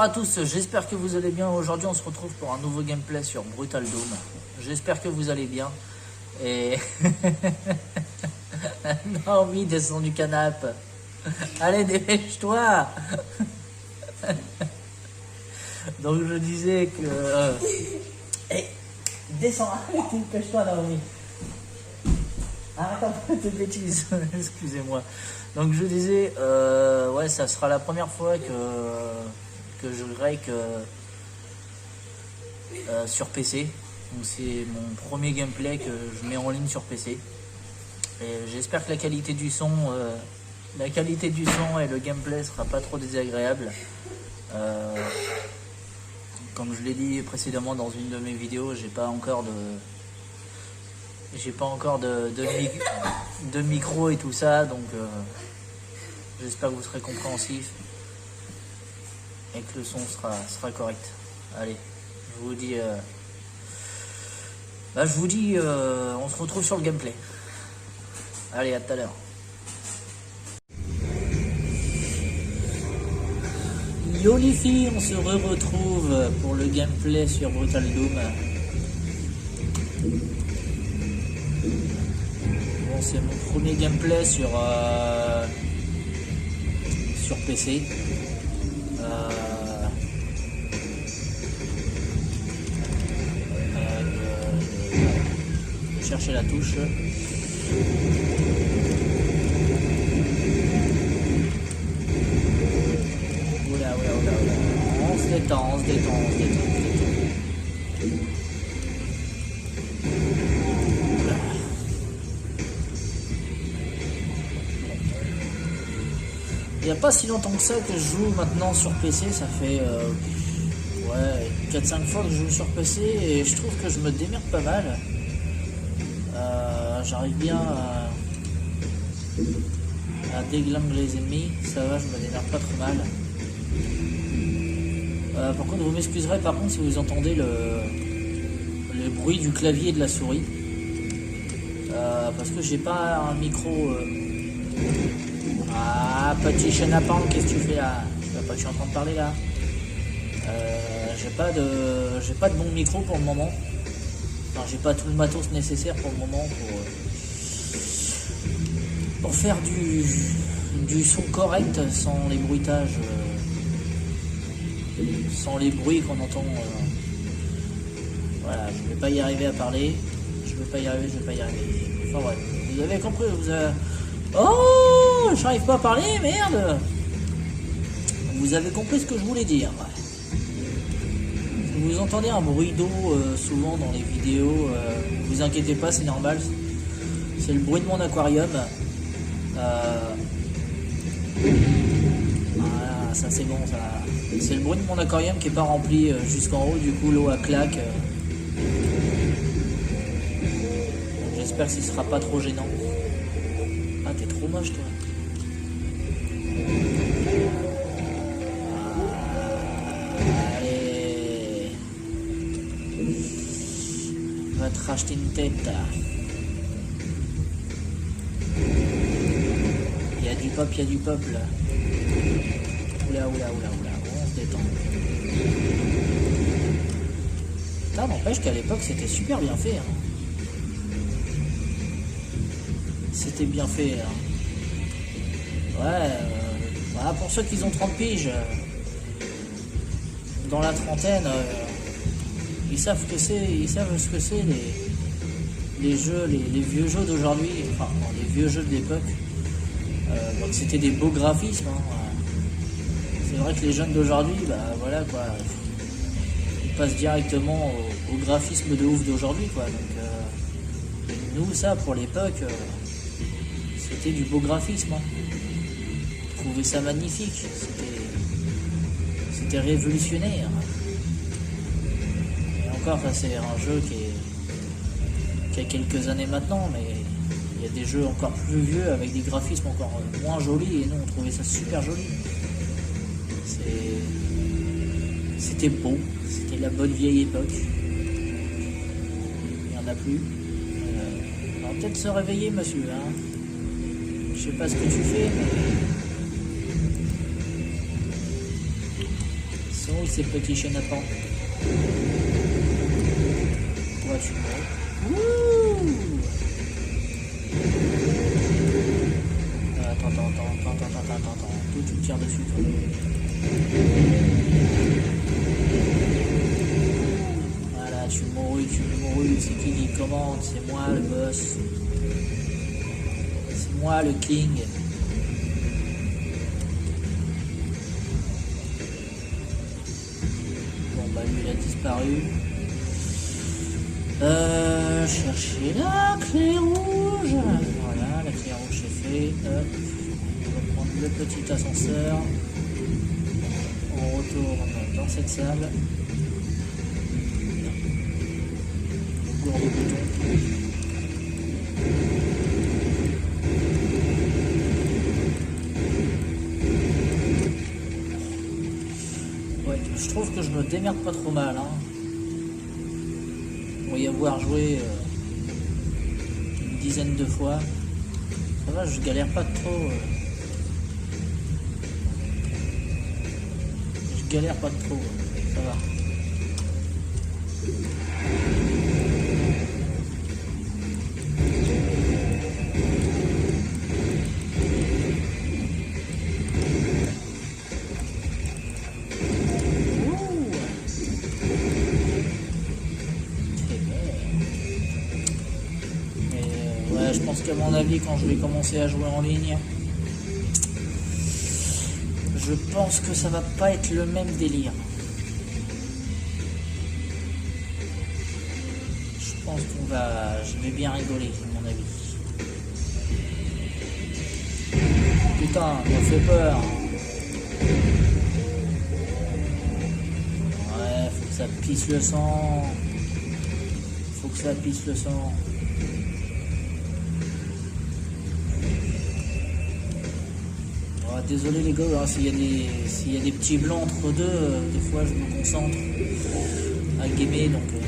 à tous, j'espère que vous allez bien. Aujourd'hui on se retrouve pour un nouveau gameplay sur Brutal Doom. J'espère que vous allez bien. Et... Naomi descend du canapé. Allez, dépêche-toi. Donc je disais que... Hey, descends, dépêche-toi Naomi. Arrête un peu tes bêtises, excusez-moi. Donc je disais, ouais, ça sera la première fois que je break sur PC. Donc c'est mon premier gameplay que je mets en ligne sur PC. Et j'espère que la qualité du son et le gameplay sera pas trop désagréable. Comme je l'ai dit précédemment dans une de mes vidéos, j'ai pas encore de micro et tout ça, donc j'espère que vous serez compréhensif et que le son sera correct. Allez, je vous dis, on se retrouve sur le gameplay. Allez, à tout à l'heure. Yo les filles, on se retrouve pour le gameplay sur Brutal Doom. Bon, c'est mon premier gameplay sur PC. Je vais chercher la touche. Oula. On se détend. Il n'y a pas si longtemps que ça que je joue maintenant sur PC, ça fait 4-5 fois que je joue sur PC et je trouve que je me démerde pas mal. J'arrive bien à déglinguer les ennemis, ça va, je me démerde pas trop mal. Par contre, vous m'excuserez par contre si vous entendez le bruit du clavier et de la souris. Parce que j'ai pas un micro... Ah, petit chenapan, qu'est-ce que tu fais là? Je suis en train de parler là. J'ai pas de bon micro pour le moment. Enfin, j'ai pas tout le matos nécessaire pour le moment pour faire du son correct sans les bruitages, sans les bruits qu'on entend. Voilà, je vais pas y arriver à parler. Je vais pas y arriver. Enfin bref, vous avez compris, Oh, j'arrive pas à parler, merde. Vous avez compris ce que je voulais dire. Si vous entendez un bruit d'eau souvent dans les vidéos, vous inquiétez pas, c'est normal. C'est le bruit de mon aquarium. Voilà, ça c'est bon, ça. C'est le bruit de mon aquarium qui est pas rempli jusqu'en haut, du coup l'eau à claque. J'espère que ce sera pas trop gênant. Ah, t'es trop moche, toi. Allez. Va te racheter une tête. Il y a du pop, là. Oula. On se détend. Putain, n'empêche qu'à l'époque, c'était super bien fait, hein. C'était bien fait. Hein. Ouais, voilà, pour ceux qui ont 30 piges, dans la trentaine, ils savent ce que c'est les jeux, les vieux jeux d'aujourd'hui, enfin les vieux jeux de l'époque. Donc c'était des beaux graphismes. Hein. C'est vrai que les jeunes d'aujourd'hui, bah voilà quoi, ils passent directement au graphisme de ouf d'aujourd'hui quoi. Donc nous ça pour l'époque. C'était du beau graphisme. Hein. Je trouvais ça magnifique. C'était révolutionnaire. Et encore, ça c'est un jeu qui a quelques années maintenant, mais il y a des jeux encore plus vieux avec des graphismes encore moins jolis et nous on trouvait ça super joli. C'était beau, c'était la bonne vieille époque. Il n'y en a plus. On va peut-être se réveiller, monsieur. Hein. Je sais pas ce que tu fais, mais sont où ces petits chenapans? Pourquoi tu montes? Attends. Tout tu me tires dessus, toi. Voilà, tu mourus. C'est qui commande? C'est moi le boss. C'est moi le king. Bon, bah lui il a disparu. Chercher la clé rouge. Voilà, la clé rouge c'est fait. Hop. On va prendre le petit ascenseur. On retourne dans cette salle. On gourde le bouton. Ouais, je trouve que je me démerde pas trop mal. Hein. Pour y avoir joué une dizaine de fois, ça va, je galère pas trop. Je galère pas trop, ça va. Je pense qu'à mon avis, quand je vais commencer à jouer en ligne, je pense que ça va pas être le même délire. Je pense je vais bien rigoler, à mon avis. Putain, ça me fait peur. Ouais, faut que ça pisse le sang. Faut que ça pisse le sang. Désolé les gars, hein, s'il y a des petits blancs entre deux, des fois je me concentre à gamer, donc là.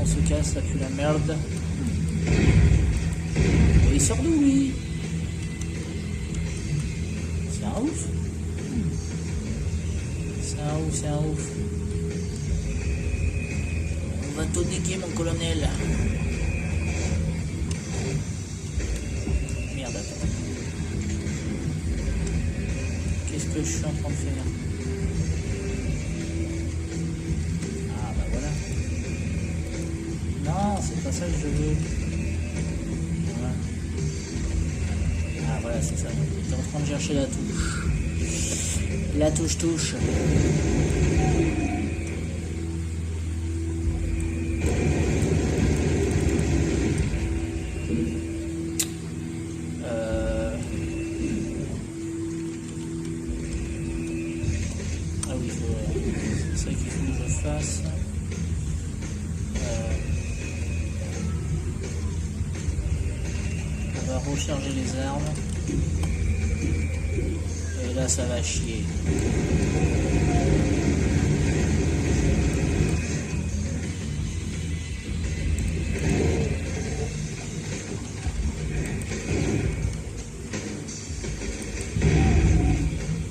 On se casse, ça pue la merde. Et il sort d'où lui? C'est un ouf. C'est un ouf. On va tout niquer mon colonel. Merde, attends. Qu'est-ce que je suis en train de faire? Non, c'est pas ça que je veux. Voilà. Ah voilà, c'est ça. J'étais en train de chercher la touche. La touche. Ah oui, c'est ça qu'il faut que je fasse. On va recharger les armes. Et là, ça va chier.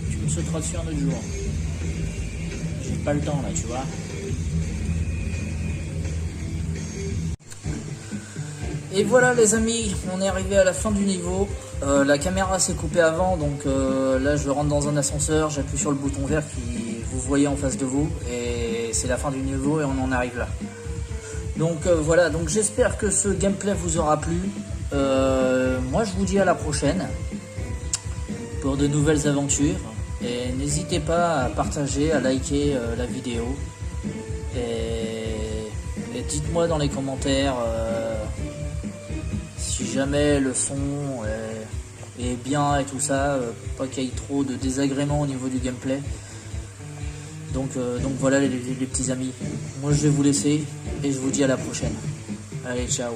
Tu me sauteras dessus un autre jour. J'ai pas le temps là, tu vois. Et voilà les amis, on est arrivé à la fin du niveau. La caméra s'est coupée avant, donc là je rentre dans un ascenseur, j'appuie sur le bouton vert qui vous voyez en face de vous, et c'est la fin du niveau et on en arrive là. Donc voilà, donc j'espère que ce gameplay vous aura plu. Moi je vous dis à la prochaine pour de nouvelles aventures, et n'hésitez pas à partager, à liker la vidéo, et dites-moi dans les commentaires si jamais le son est bien et tout ça, pas qu'il y ait trop de désagréments au niveau du gameplay. Donc voilà les petits amis, moi je vais vous laisser et je vous dis à la prochaine. Allez, ciao.